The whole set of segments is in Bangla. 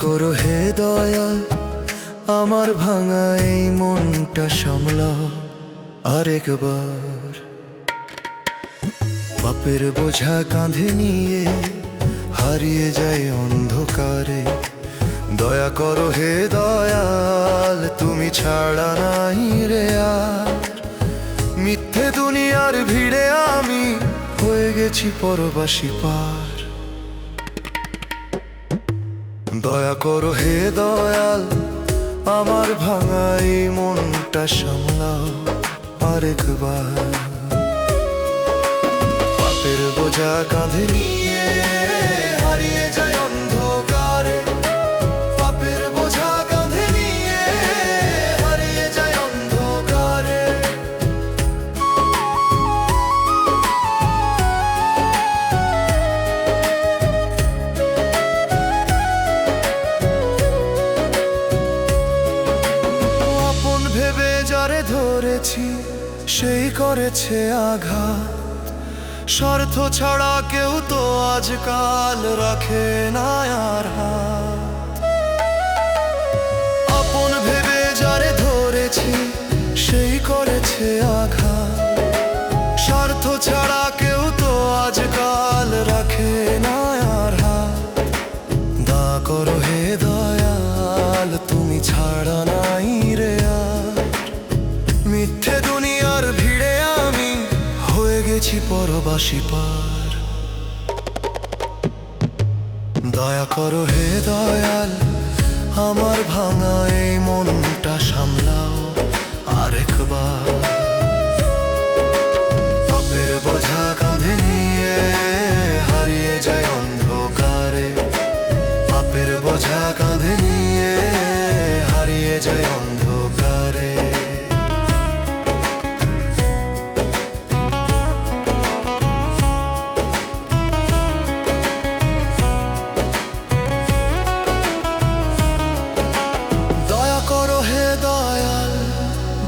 করো হে দয়াল আমার ভাঙা এই মনটা সামলাও আরেকবার। পাপের বোঝা কাঁধে নিয়ে হারিয়ে যায় অন্ধকারে, দয়া করো হে দয়াল তুমি ছাড়া নাই রে আর। মিথ্যে দুনিয়ার ভিড়ে আমি হয়ে গেছি পরবাসী পার। দয়া করো হে দয়াল আমার ভাঙা এই মনটা সামলাও আরেকবার। পাপের বোঝা কাঁধে নিয়ে হারিয়ে যায় অন্ধকারে, পাপের বোঝা কাঁধে নিয়ে হারিয়ে যায় অন্ধকারে। আপন ভেবে যারে ধরেছি সেই করেছে আঘাত, স্বার্থ ছাড়া কেউ তো আজকাল রাখে না আর হাত। আপন ভেবে যারে ধরেছি সেই করেছে আঘাত, স্বার্থ ছাড়া কেউ তো আজকাল রাখে না আর হাত। দা করো হে দয়াল তুমি ছাড়া নাই রে আর। মিথ্যে দুনিয়ার ভিড়ে আমি হয়ে গেছি পরবাসী পার। দয়া করো হে দয়াল আমার ভাঙা এই মনটা সামলাও আরেকবার। পাপের বোঝা কাঁধে নিয়ে হারিয়ে যায় অন্ধকারে, পাপের বোঝা কাঁধে নিয়ে হারিয়ে যায় অন্ধকারে।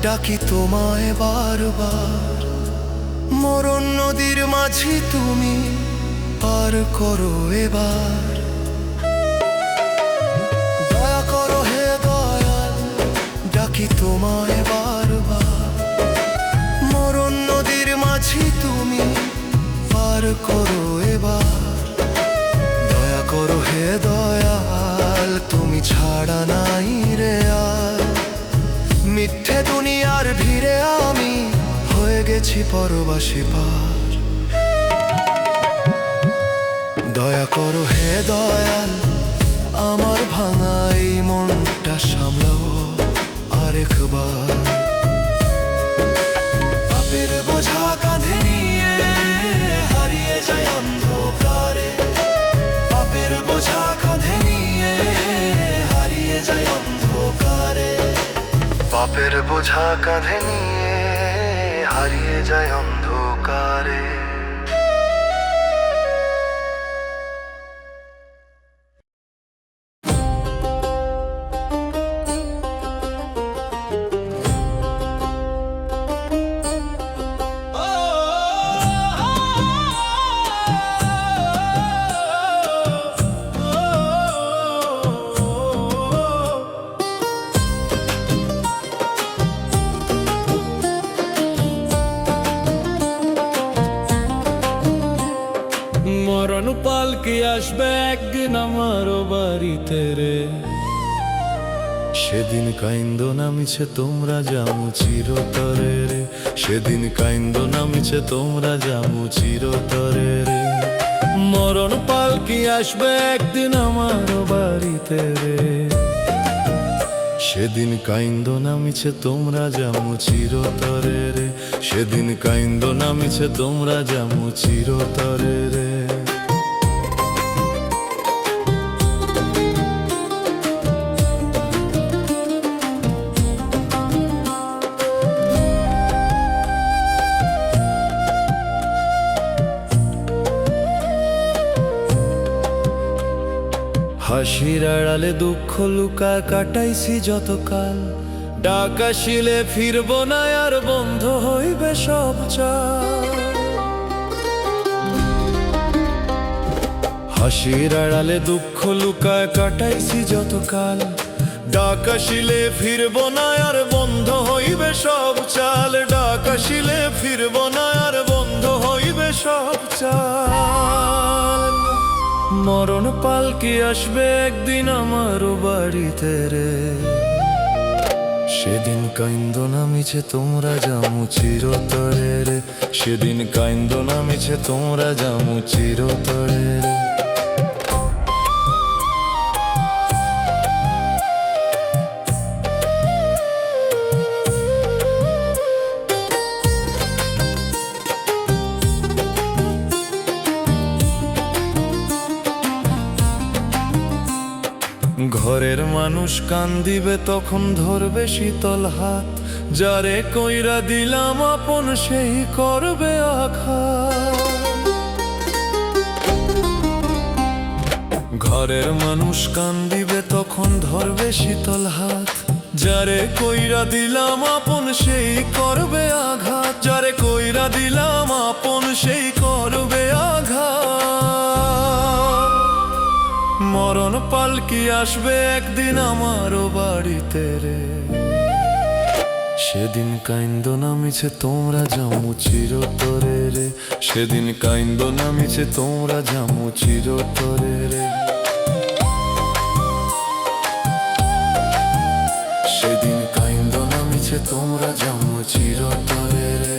ডাকি তোমায় বারবার, মরণ নদীর মাঝি তুমি পার করো এবার। দয়া করো হে দয়াল ডাকি তোমায় বারবার, মরণ নদীর মাঝি তুমি পার করো এবার। দয়া করো হে দয়াল তুমি ছাড়া নাই রে আর। মিথ্যে দুনিয়ার ভিড়ে আমি হয়ে গেছি পরবাসী পার। দয়া করো হে দয়াল আমার ভাঙা এই মনটা সামলাও আরেকবার। পাপের বোঝা কাঁধে নিয়ে হারিয়ে যায় অন্ধকারে, পাপের বোঝা কাঁধে নিয়ে হারিয়ে যায় অন্ধকারে। পাপের বোঝা কাঁধে নিয়ে হারিয়ে যায় অন্ধকারে। মরণ পালকি আসবে একদিন আমার বাড়িতে রে, সেদিন কাইন্দ নামিছে তোমরা জামু চিরতরে রে, সেদিন কাইন্দ নামিছে তোমরা জামু চিরতরে রে। মরণ পালকি আসবে একদিন আমার বাড়িতে রে, সেদিন কাইন্দ নামিছে তোমরা জামু চিরতরে রে, সেদিন কাইন্দ নামিছে তোমরা জামু চিরতরে রে। হাসির আড়ালে দুঃখ লুকা কাটাইছি যতকাল, ডাক আসিলে ফিরব না আর বন্ধ হইবে সব চাল। হাসির আড়ালে দুঃখ লুকায় কাটাইছি যত কাল, ডাক আসিলে ফিরব না আর বন্ধ হইবে সব চাল, ডাক আসিলে ফিরব না আর বন্ধ হইবে সব চাল। মরণ পালকি আসবে একদিন আমারও বাড়িতে রে, সেদিন কাইন্দ নামিছে তোমরা যামু চিরতরে রে, সেদিন কাইন্দ নামিছে তোমরা যামু চিরতরে রে। ঘরের মানুষ কান্দিবে তখন ধরবে শীতল হাত, যারে কইরা দিলাম আপন সেই করবে আঘাত। ঘরের মানুষ কান্দিবে তখন ধরবে শীতল হাত, যারে কইরা দিলাম আপন সেই করবে আঘাত, যারে কইরা দিলাম আপন সেই করবে আঘাত। মরণ পালকি আসবে একদিন আমারও বাড়িতে রে, সেদিন কাইন্দ নামিছে তোমরা যামু চিরতরে রে, সেদিন কাইন্দ নামিছে তোমরা যামু চিরতরে রে। সেদিন কাইন্দ নামিছে তোমরা যামু চিরতরে রে।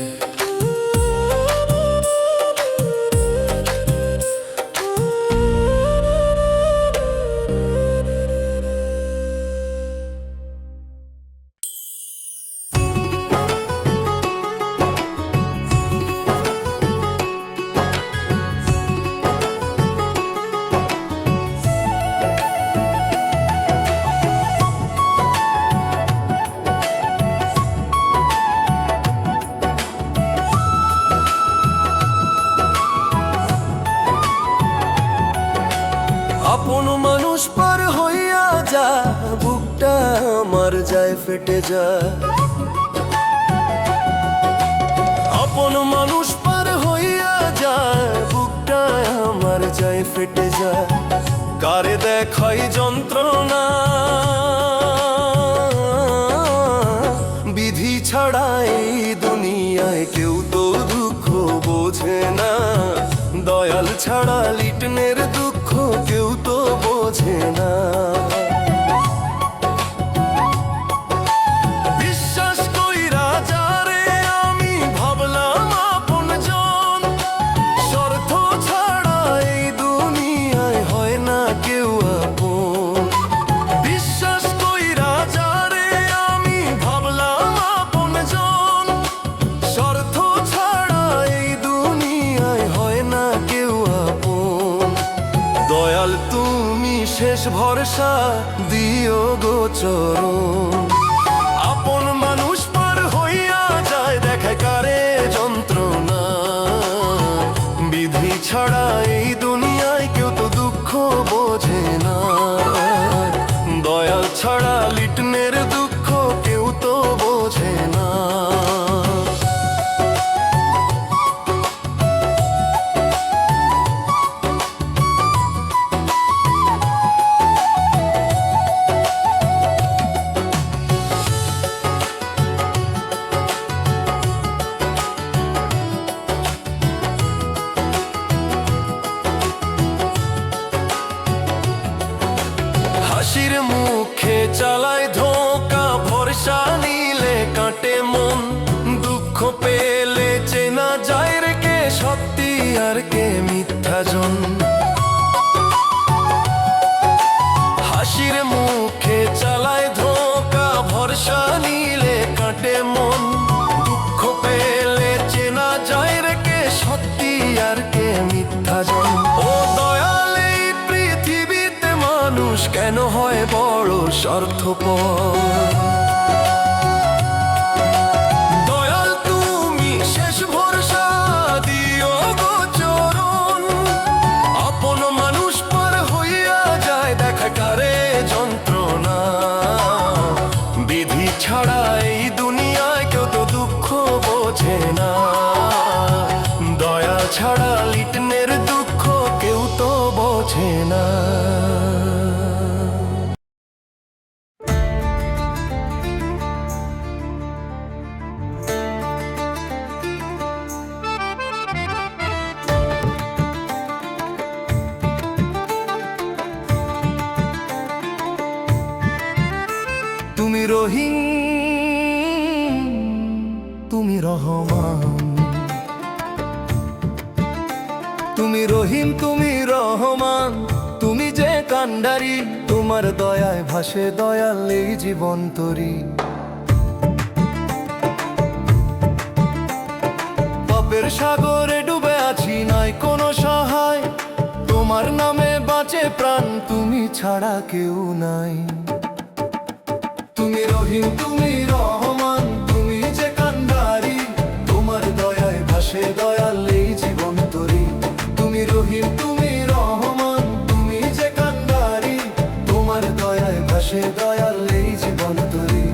আপন মানুষ পার হইয়া যা, বুকটা আমার যায় ফেটে যায়। আপন মানুষ পার হইয়া যায়, বুকটা আমার যায় ফেটে যায়। কারে দেখাই যন্ত্রণা, বিধি ছাড়া এই দুনিয়ায় কেউ তো দুঃখ বোঝে না, দয়াল ছাড়া লিটনের দুঃখ কেউ তো বোঝে না। বিশ্বাস কইরা যারে আমি ভাবলাম আপনজন, স্বার্থ ছাড়া এই দুনিয়ায় হয় না কেউ আপন। বিশ্বাস কইরা যারে আমি ভাবলাম আপনজন, স্বার্থ ছাড়া এই দুনিয়ায় হয় না কেউ আপন। দয়াল তুমি শেষ ভরসা দিও গো চরণ, আপন মানুষ পার হইয়া যায় দেখায় কারে যন্ত্রণা। বিধি ছাড়া এই দুনিয়ায় কেউ তো দুঃখ বোঝে না, দয়াল ছাড়া লিটনের দুঃখ কেউ তো বোঝে না। হাসির মুখে চালায় ধোঁকা, ভরসা নিলে কাটে মন, দুঃখ পেলে চেনা যায় রে কে সত্যি আর কে মিথ্যাজন। হাসির মুখে চালায় ধোঁকা, ভরসা নিলে কাটে মন, দুঃখ পেলে চেনা যায় রে কে সত্যি আর কে মিথ্যাজন। ও দয়াল এই পৃথিবীতে মানুষ কেন হয় বড় স্বার্থপর? দয়াল তুমি শেষ ভরসা দিও গো চরণ, আপন মানুষ পার হইয়া যায় দেখা কারে যন্ত্রণা। বিধি ছাড়া এই দুনিয়ায় কেউ তো দুঃখ বোঝে না, দয়া ছাড়া লিটনের দুঃখ কেউ তো বোঝে বোঝে না। তুমি রহিম, তুমি রহমান, তুমি রহিম, তুমি রহমান, তুমি যে কান্ডারি, তোমার দয়ায় ভাসে দয়াল এই জীবন তরি। পাপের সাগরে ডুবে আছি, নাই কোনো সহায়, তোমার নামে বাঁচে প্রাণ, তুমি ছাড়া কেউ নাই। তুমি রহিম, তুমি রহমান, তুমি যে কান্ডারি, তোমার দয়ায় ভাসে দয়াল এই জীবন তরি। তুমি রহিম, তুমি রহমান, তুমি যে কান্ডারি, তোমার দয়ায় ভাসে দয়াল এই জীবন তরি।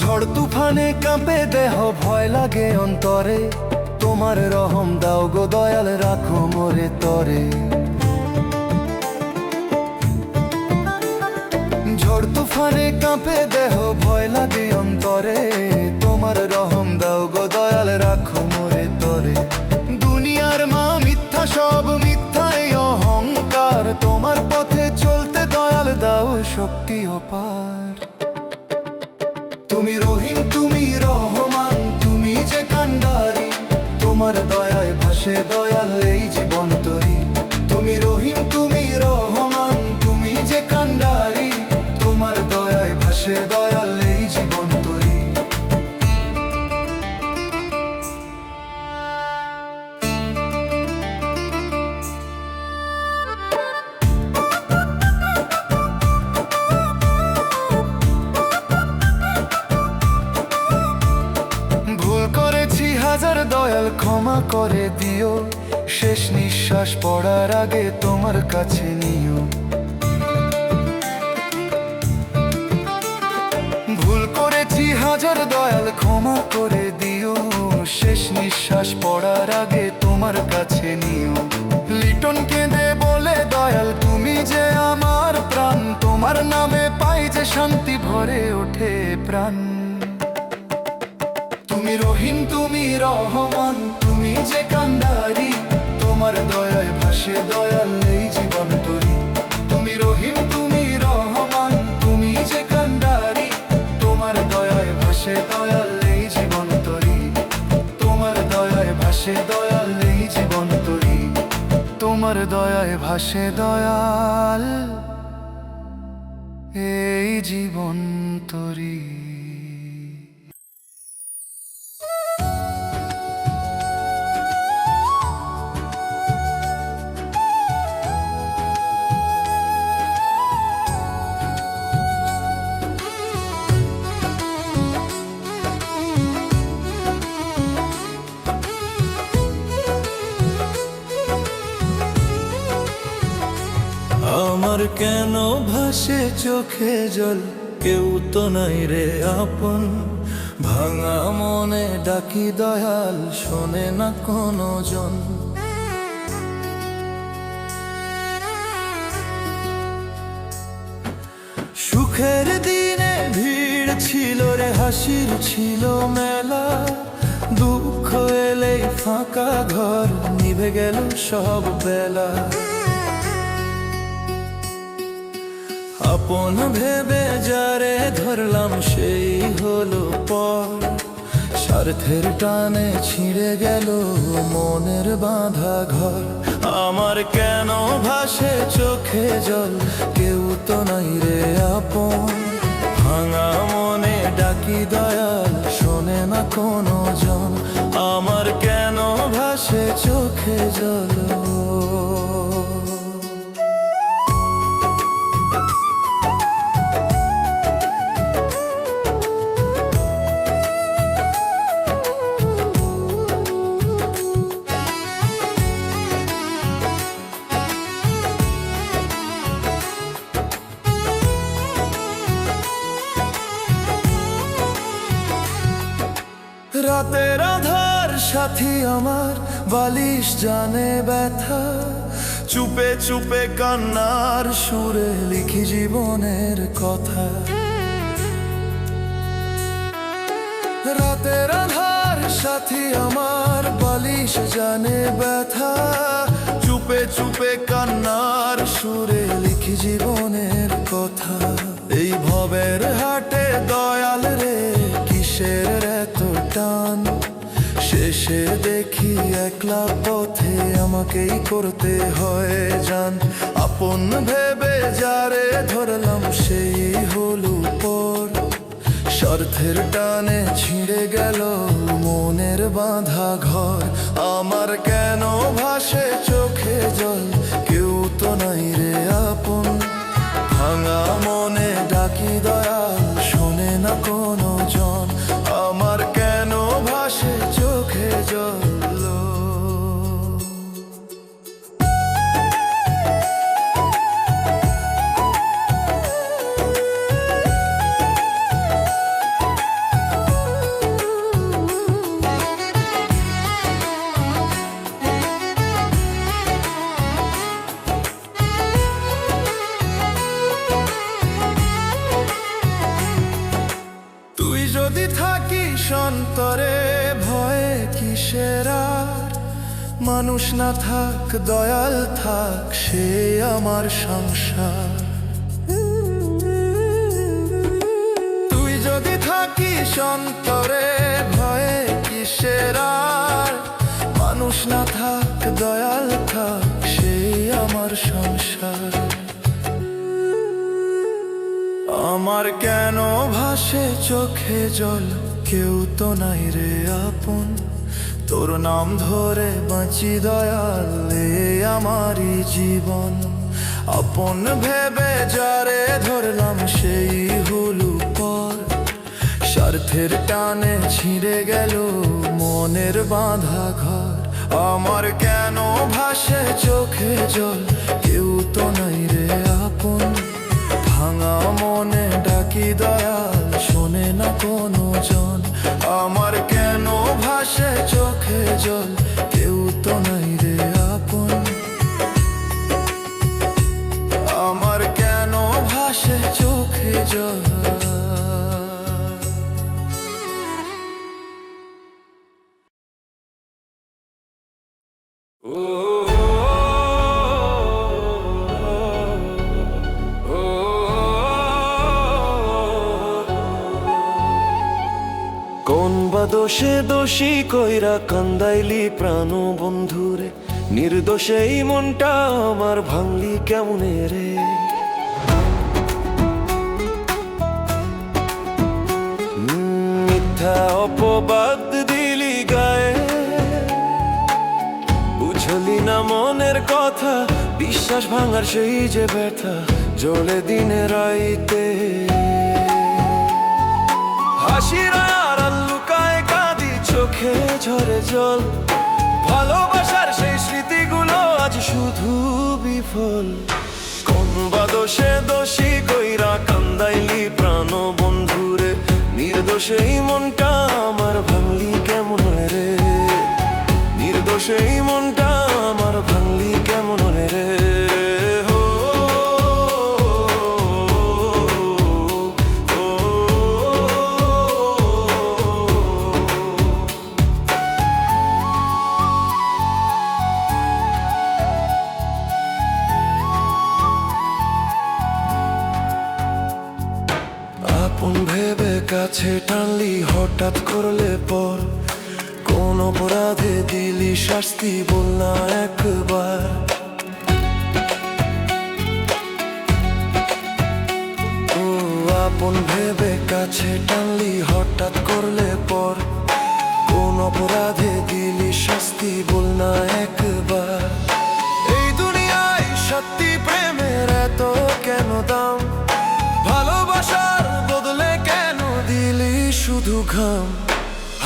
ঝড় তুফানে কাঁপে দেহ, ভয় লাগে অন্তরে, তোমার রহম দাও গো দয়াল, রাখো মোরে তরে। ঝড় তুফানে কাঁপে দেহ, ভয় লাগে অন্তরে, তোমার রহম দাও গো দয়াল, রাখো মোরে তরে। দুনিয়ার মা মিথ্যা, সব মিথ্যা এই অহংকার, তোমার পথে চলতে দয়াল দাও শক্তি অপার। তুমি রহিম, তুমি রহমান, তুমি যে কান্ডারি, তোমার দয়ায় ভাসে দয়াল এই জীবন তরি। তুমি রহিম, তুমি রহমান, তুমি যে কান্ডারি, তোমার দয়ায় ভাসে দয়াল এই জীবন তরি। ভুল করেছি হাজার দয়াল, ক্ষমা করে দিও, শেষ নিঃশ্বাস পড়ার আগে তোমার কাছে নিও। ভুল করেছি হাজার দয়াল, ক্ষমা করে দিও, শেষ নিঃশ্বাস পড়ার আগে তোমার কাছে নিও। লিটন কেঁদে বলে দয়াল, তুমি যে আমার প্রাণ, তোমার নামে পাই যে শান্তি, ভরে ওঠে প্রাণ। তুমি রহিম, তুমি রহমান, তুমি যে কান্ডারি, তোমার দয়ায় ভাসে দয়াল এই জীবন তরি। তুমি রহিম, তুমি রহমান, তুমি যে কান্ডারি, তোমার দয়ায় ভাসে দয়াল এই জীবন তরি। তোমার দয়ায় ভাসে দয়াল এই জীবন তরি। তোমার দয়ায় ভাসে দয়াল এই জীবন তরি। আমার কেন ভাসে চোখে জল, কেউ তো নাই রে আপন, ভাঙা মনে ডাকি দয়াল, শোনে না কোনো জন। সুখের দিনে ভিড় ছিল রে, হাসির ছিল মেলা, দুঃখ এলেই ফাঁকা ঘর, নিভে গেল সব বেলা। আপন ভেবে যারে ধরলাম, সেই হলো পর, স্বার্থের টানে ছিঁড়ে গেল মনের বাঁধা ঘর। আমার কেন ভাসে চোখে জল, কেউ তো নাই রে আপন, ভাঙা মনে ডাকি দয়াল, শোনে না কোনো জন। আমার কেন ভাসে চোখে জল। রাতের আধার সাথী আমার, বালিশ জানে ব্যথা, চুপে চুপে কান্নার সুরে লিখি জীবনের কথা। রাতের আধার সাথী আমার, বালিশ জানে ব্যথা, চুপে চুপে কান্নার সুরে লিখি জীবনের কথা। এই ভবের হাটে দয়াল রে, কিসের এত টান? শেষে দেখি একলা পথে আমাকেই করতে হয় জান। আপন ভেবে যারে ধরলাম সেই হলো পর, স্বার্থের টানে ছিঁড়ে গেল মনের বাঁধা ঘর। আমার কেন ভাসে চোখে জল, কেউ তো নাই রে আপন। ভাঙা মনে ডাকি দয়াল, শোনে না কোনো জন। আমার কেন ভাসে চোখে জল। তুই যদি থাকিস অন্তরে, ভয়ে কিসের আর? মানুষ না থাক দয়াল থাক, সে আমার সংসার। তুই যদি থাকিস অন্তরে, ভয়ে কিসের আর? মানুষ না থাক দয়াল থাক, সে আমার সংসার। আমার কেন ভাসে চোখে জল, কেউ তো নাই রে আপন। তোর নাম ধরে বাঁচি দয়াল, এ আমারই জীবন। আপন ভেবে যারে ধরলাম সেই হলো পর, স্বার্থের টানে ছিঁড়ে গেল মনের বাঁধা ঘর। আমার কেন ভাসে চোখে জল, কেউ তো নাই রে আপন। ভাঙা মনে ডাকি দয়াল, শোনে না কোনো জন। আমার কেন ভাসে চোখে জল, কেউ তো নাই রে আপন। আমার কেন ভাসে চোখে জল। কোন বা দোষে দোষী কইরা কান্দাইলি প্রাণ বন্ধুরে, নির্দোষে এই মনটা আমার ভাঙলি কেমনে রে? মিথ্যা অপবাদ দিলি গায়ে, বুঝলি না মনের কথা। বিশ্বাস ভাঙার সেই যে ব্যথা, জ্বলে দিনে রাইতে। হাসির আড়াল লুকায় কাঁদি, চোখে ঝরে জল। ভালোবাসার সেই স্মৃতিগুলো আজ শুধু বিফল। কোন বা দোষে দোষী কইরা কান্দাইলি প্রাণ বন্ধুরে, নির্দোষে এই মনটা আমার ভাঙলি কেমন রে? নির্দোষে এই মনটা আমার ভাঙলি কেমন রে? আপন ভেবে কাছে টানলি, হঠাৎ করলে পর। কোন অপরাধে দিলি শাস্তি, বল না একবার। ও আপন ভেবে কাছে টানলি, হঠাৎ করলে পর। কোন অপরাধে দিলি শাস্তি, বল না একবার। এই দুনিয়ায় সত্যি প্রেমের এত কেন দাম? ভালোবাসার বদলে কেন দিলি শুধু ঘাম?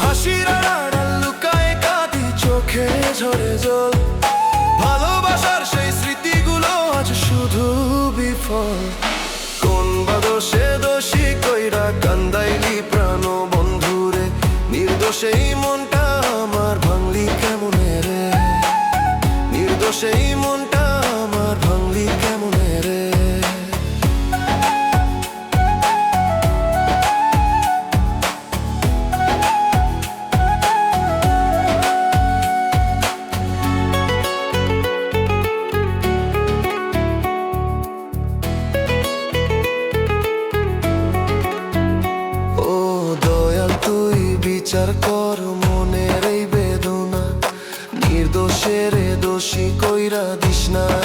হাসির আড়াল লুকায় কাঁদি, চোখে ঝরে জল। ভালোবাসার সেই স্মৃতিগুলো আজ শুধু বিফল। কোন বা দোষে দোষী কইরা কান্দাইলি প্রাণ বন্ধুরে, নির্দোষে এই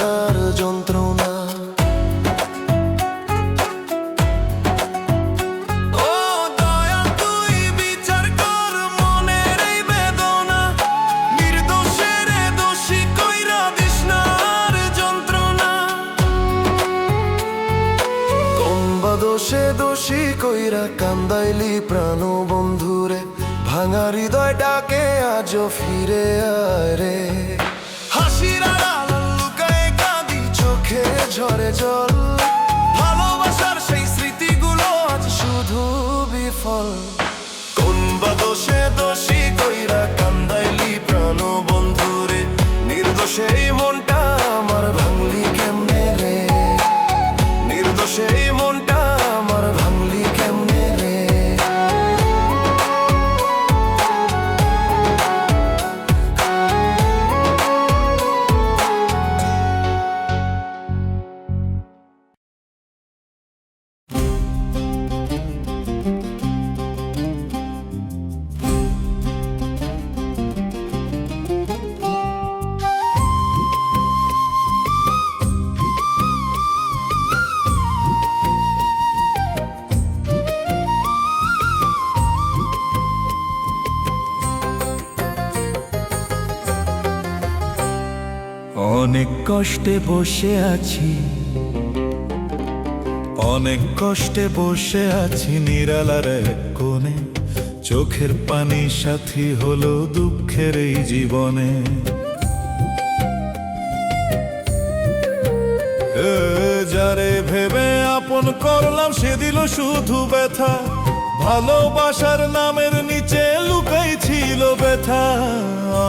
তৃষ্ণার যন্ত্রণা। ও দয়া তুই বিচার কর মনের এই বেদনা, নির্দোষের দোষী কইরা দিস না আর যন্ত্রণা। কোনবা দোষে দোষী কইরা কান্দাইলি প্রাণ বন্ধুরে, ভাঙা হৃদয়টাকে আজও ফিরে আয় রে। হাসির আড়াল লুকায়ে কাঁদি, চোখে ঝরে জল, ভালোবাসার সেই স্মৃতিগুলো আজ শুধু বিফল। কোনবা দোষে দোষী কইরা কান্দাইলি প্রাণ বন্ধুরে, নির্দোষে এই মনটা আমার ভাঙলি কেমনে রে, নির্দোষে এই মনটা আমার ভাঙলি কেমনে রে। অনেক কষ্টে বসে আছি, অনেক কষ্টে বসে আছি নিরালার এক কোণে, চোখের পানি সাথী হলো দুঃখের এই জীবনে। যারে ভেবে আপন করলাম সে দিল শুধু ব্যথা, ভালোবাসার নামের নিচে লুকাই ছিল ব্যথা।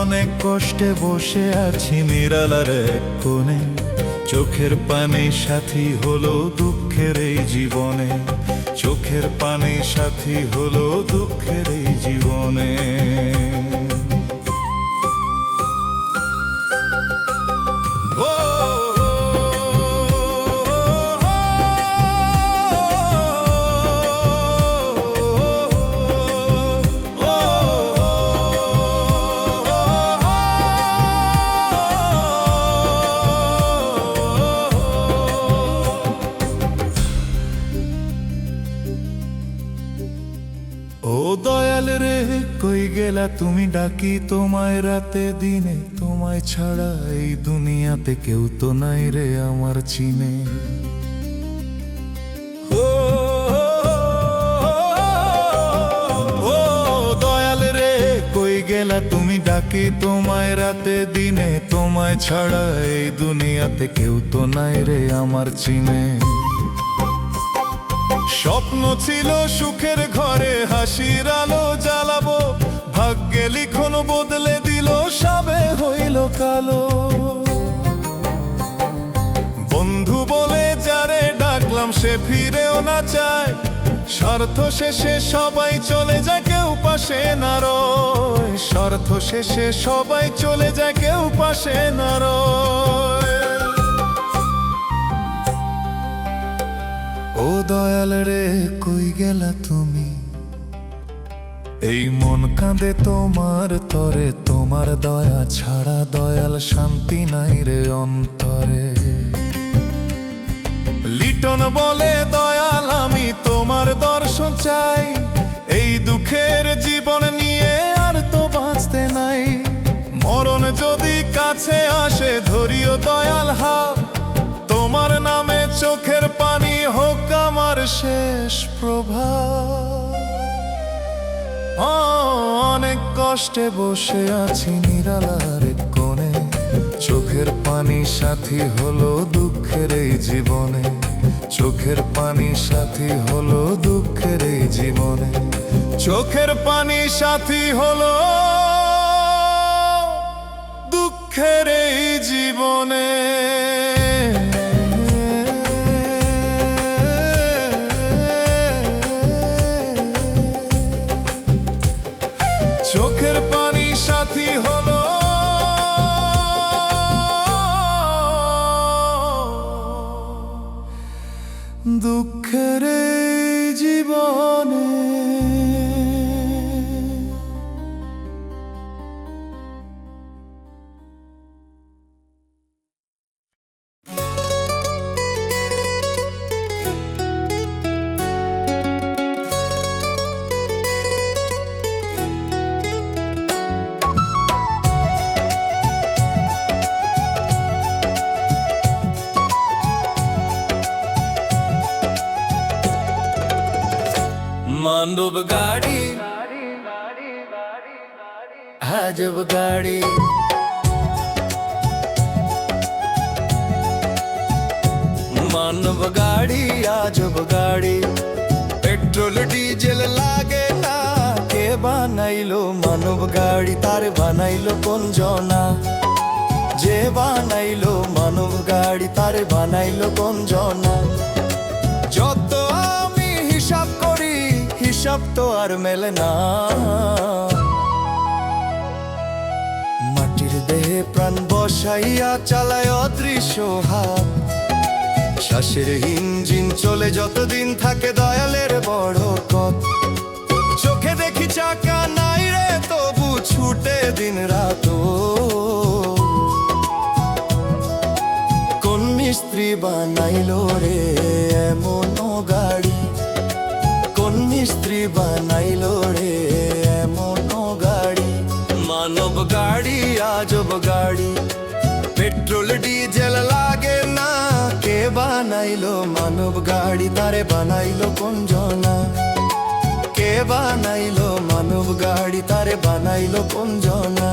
অনেক কষ্টে বসে আছি নিরালার এক কোণে, চোখের পানি সাথী হলো দুঃখের এই জীবনে, চোখের পানি সাথী হলো দুঃখের এই জীবনে। ও দয়াল রে কই গেলা তুমি, ডাকি তোমায় রাতে দিনে, তোমায় ছাড়া এই দুনিয়াতে কেউ তো নাই রে আমার চিনে। ও দয়াল রে কই গেলা তুমি, ডাকি তোমায় রাতে দিনে, তোমায় ছাড়া এই দুনিয়াতে কেউ তো নাই রে আমার চিনে। স্বপ্ন ছিল সুখের ঘরে হাসির আলো জ্বালাবো, ভাগ্যে লিখন বদলে দিল সবে হইল কালো। বন্ধু বলে যারে ডাকলাম সে ফিরেও না চায়, স্বার্থ শেষে সবাই চলে যায় কেউ পাশে না রয়, স্বার্থ শেষে সবাই চলে যায় কেউ পাশে না রয়। ও দয়াল রে কই গেলা তুমি, এই মন কাঁদে তোমার তরে, তোমার দয়া ছাড়া দয়াল শান্তি নাই রে অন্তরে। লিটন বলে দয়াল আমি তোমার দর্শন চাই, এই দুঃখের জীবন নিয়ে আর তো বাঁচতে নাই। মরণ যদি কাছে আসে ধরিও দয়াল হাত, তোমার নামে চোখের পানি হোক আমার শেষ প্রভাত। অনেক কষ্টে বসে আছি নিরালার কোণে, চোখের পানি সাথী হলো দুঃখের এই জীবনে, চোখের পানি সাথী হলো দুঃখের এই জীবনে, চোখের পানি সাথী হলো দুঃখের এই জীবনে। চোখের পানি সাথী হলো দুঃখের জীবনে। মানব গাড়ি আজব গাড়ি মানব গাড়ি আজব গাড়ি পেট্রোল ডিজেল লাগে না কে বানাইলো মানব গাড়ি তার বানাইলো কোন জনা যে বানাইলো মানব গাড়ি তার বানাইলো কোন জনা যত আমি হিসাব করি হিসাব তো আর মেলে না মাটির দেহে প্রাণ বসাইয়া চালায় অদৃশ্য হাত শ্বাসের ইঞ্জিন চলে যতদিন থাকে দয়ালের বড় কত চোখে দেখি চাকা নাই রে তবু ছুটে দিন রাত কোন মিস্ত্রি বানাইলো রে এমন গাড়ি কোন মিস্ত্রি বানাইলো রে এমন গাড়ি মানব গাড়ি আজব গাড়ি পেট্রোল ডিজেল লাগে না কে বানাইলো মানব গাড়ি তারে বানাইলো কোন জনা কে বানাইলো মানব গাড়ি তারে বানাইলো কোন জনা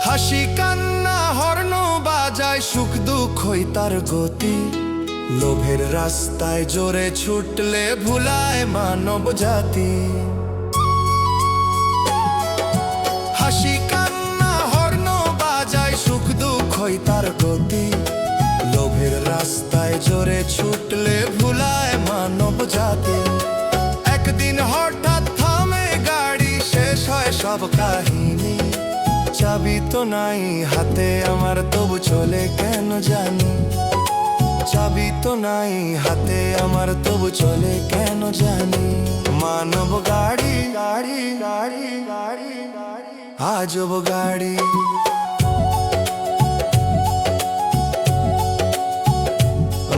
হাসি কান্না হর্ন বাজায় সুখ দুঃখই তার গতি লোভের রাস্তায় জোরে ছুটলে ভুলায় মানব জাতি হাসি কান্না হর্ন বাজায় সুখ দুঃখই তার গতি লোভের রাস্তায় জোরে ছুটলে ভুলায় মানব জাতি একদিন হঠাৎ থামে গাড়ি শেষ হয় সব কাহিনী চাবি তো নাই হাতে আমার তবু চলে কেন জানি চাবি তো নাই হাতে আমার তবু চলে কেন জানি মানব গাড়ি গাড়ি গাড়ি গাড়ি গাড়ি আজব গাড়ি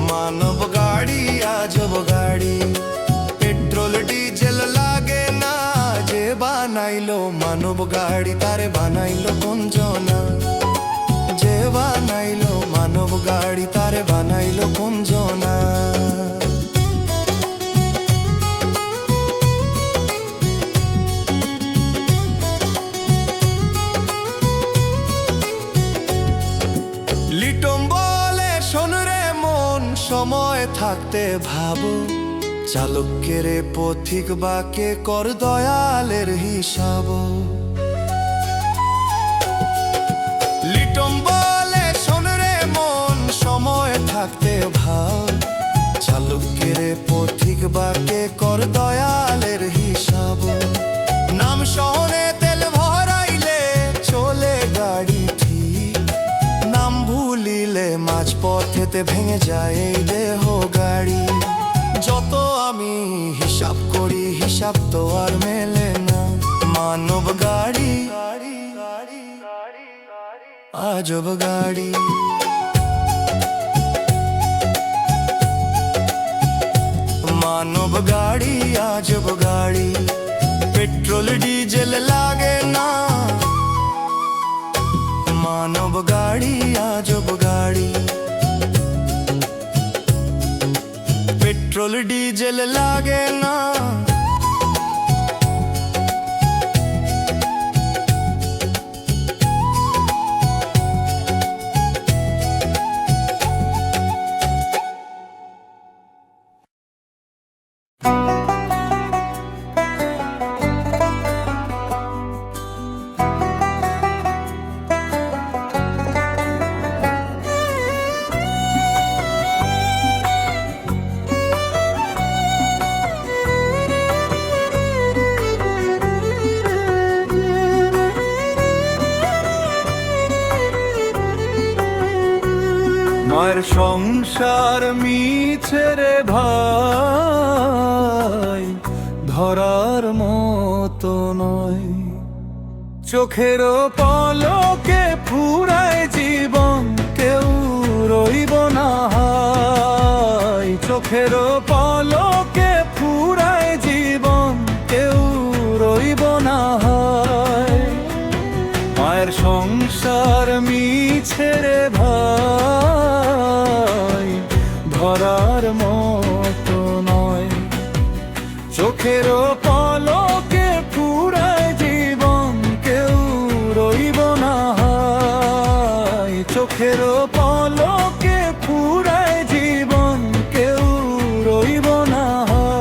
মানব গাড়ি আজব গাড়ি পেট্রোল ডিজেল লাগে না যে বানাইলো মানব গাড়ি তারে বানাইলো কোন জনা যে বানাইলো মানব গাড়ি তারে বানাইলো কোন জনা লিটন বলে শোন রে মন সময় থাকতে ভাবো চালকের পথিক বাকে কর দয়ালের হিসাব লিটন বলে শোন রে মন সময় থাকতে ভাব চালকের পথিক বাকে কর দয়ালের হিসাব নাম শহরে তেল ভরাইলে চলে গাড়ি ঠিক নাম ভুলিলে মাঝ পথেতে ভেঙে যায় এই দেহ গাড়ি যত আমি হিসাব করি হিসাব তো আর মেলে না মানব গাড়ি আজব গাড়ি মানব গাড়ি আজব গাড়ি পেট্রোল ডিজেল লাগে না মানব গাড়ি আজব গাড়ি পেট্রোল ডিজেল লাগে না মায়ের সংসার মিছে রে ভাই ধরার মতো নয় চোখের পলকে ফুরায় জীবন কেউ রইব না হায়। চোখের পলকে ফুরায় জীবন, কেউ রইব না হায়। মায়ের সংসার মিছে রে ভাই, ধরার মতো নয়। চোখের পলকে ফুরায় জীবন, কেউ রইব না হায়। চোখের পলকে ফুরায় জীবন, কেউ রইব না হায়।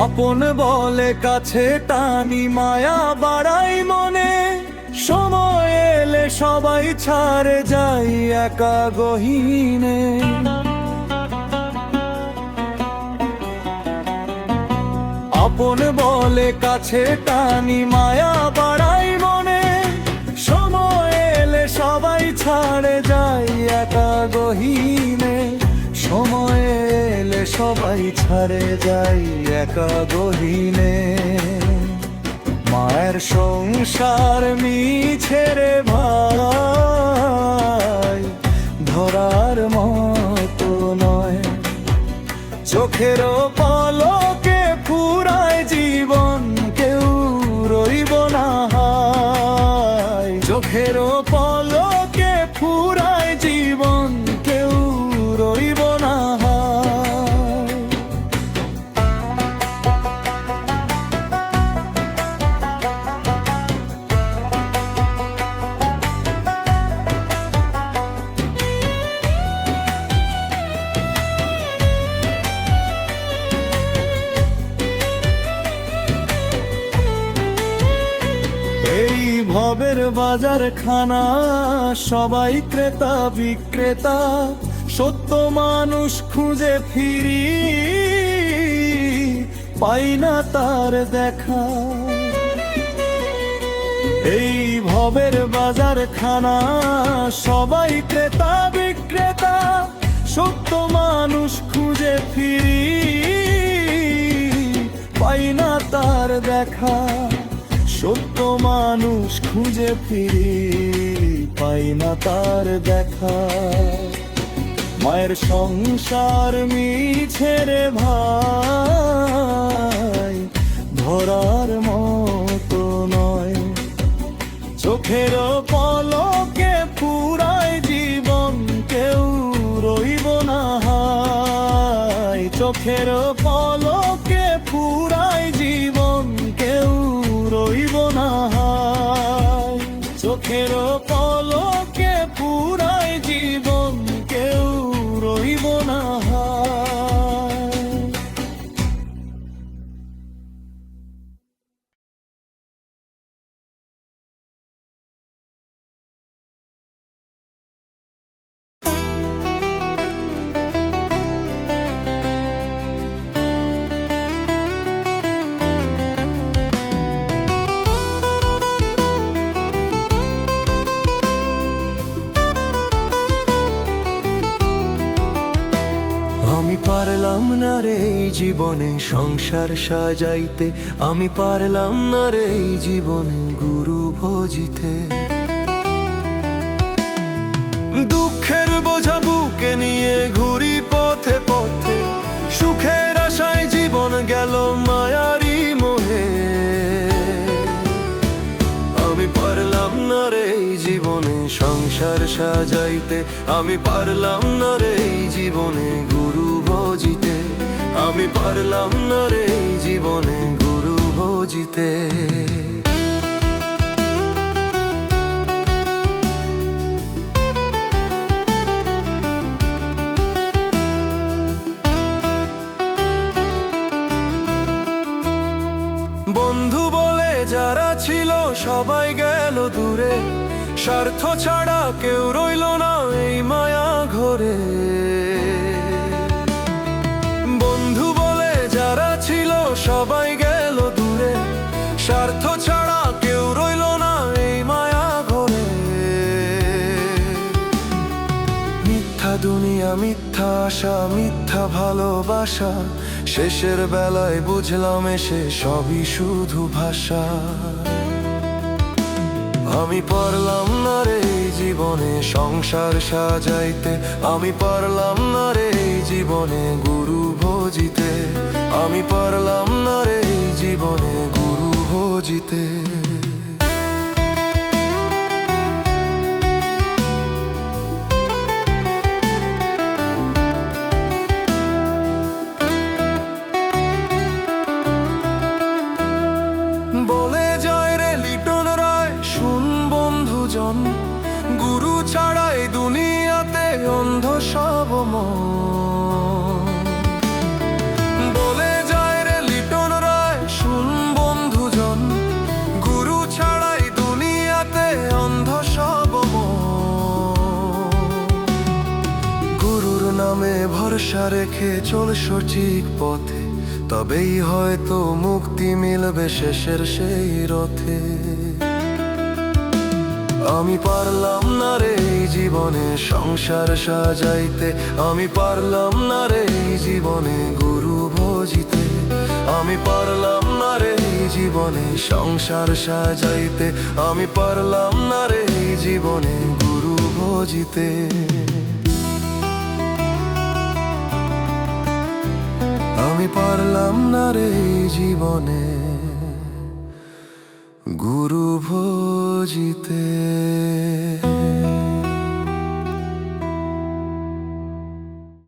আপন বলে কাছে টানি, মায়া বাড়াই মনে। সময় এলে সবাই ছাড়ে যাই একা গহীনে। আপন বলে কাছে টানি, মায়া বাড়াই মনে। সময় এলে সবাই ছাড়ে যাই একা গহীনে। সময় এলে সবাই ছাড়ে যাই একা গহীনে। মায়ের সংসার মিছে রে ভাই, ধরার মতো নয়। চোখের পলকে ফুরায় জীবন, কেউ রইব না হায়। চোখের পলকে ফুরায় জীবন, কেউ রইব না হায়। এই ভবের বাজার খানা, সবাই ক্রেতা বিক্রেতা। সত্য মানুষ খুঁজে ফিরি, পাই না তার দেখা। এই ভবের বাজার খানা, সবাই ক্রেতা বিক্রেতা। সত্য মানুষ খুঁজে ফিরি, পাই না তার দেখা। সত্য মানুষ খুঁজে ফিরি, পাই না তার দেখা। মায়ের সংসার মিছে রে ভাই, ধরার মতো নয়। চোখের পলকে ফুরায় জীবন, কেউ রইব না হায়। চোখের পলকে ফুরায় জীবন, কেউ রইব না হায়। চোখের পলকে ফুরায় জীবন, কেউ রইব না হায়। আমি পারলাম না রে এই জীবনে সংসার সাজাইতে। আমি পারলাম না রে এই জীবনে গুরু ভজিতে। দুঃখের বোঝা বুকে নিয়ে ঘুরি পথে পথে। সুখের আশায় জীবন গেল মায়ারি মোহে। আমি পারলাম না রে এই জীবনে সংসার সাজাইতে। আমি পারলাম না রে এই জীবনে গুরু ভজিতে। আমি পারলাম না রে এই জীবনে গুরু ভজিতে। বন্ধু বলে যারা ছিল সবাই গেল দূরে। স্বার্থ ছাড়া কেউ রইল না এই মায়া ঘরে। বন্ধু বলে যারা ছিল সবাই গেল দূরে। স্বার্থ মিথ্যা আশা মিথ্যা ভালোবাসা, শেষের বেলায় বুঝলাম এসে সবই শুধু ভাষা। আমি পারলাম না রে এই জীবনে সংসার সাজাইতে, আমি পারলাম না রে এই জীবনে গুরু ভজিতে, আমি পারলাম না রে এই জীবনে গুরু ভজিতে। বলে যায় রে লিটন রায় শুন বন্ধুজন, গুরু ছাড়াই দুনিয়াতে অন্ধ সব মন। বলে যায় রে লিটন রায় শুন বন্ধুজন, গুরু ছাড়াই দুনিয়াতে অন্ধ সব মন। গুরুর নামে ভরসা রেখে চল সঠিক পথে, তবেই হয়তো মুক্তি মিলবে শেষের সেই রথে। আমি পারলাম না রে এই জীবনে সংসার সাজাইতে, আমি পারলাম না রে এই জীবনে গুরু ভজিতে, আমি পারলাম না রে এই জীবনে সংসার সাজাইতে, আমি পারলাম না রে এই জীবনে গুরু ভজিতে। আমি পারলাম না রে এই জীবনে গুরু ভজিতে।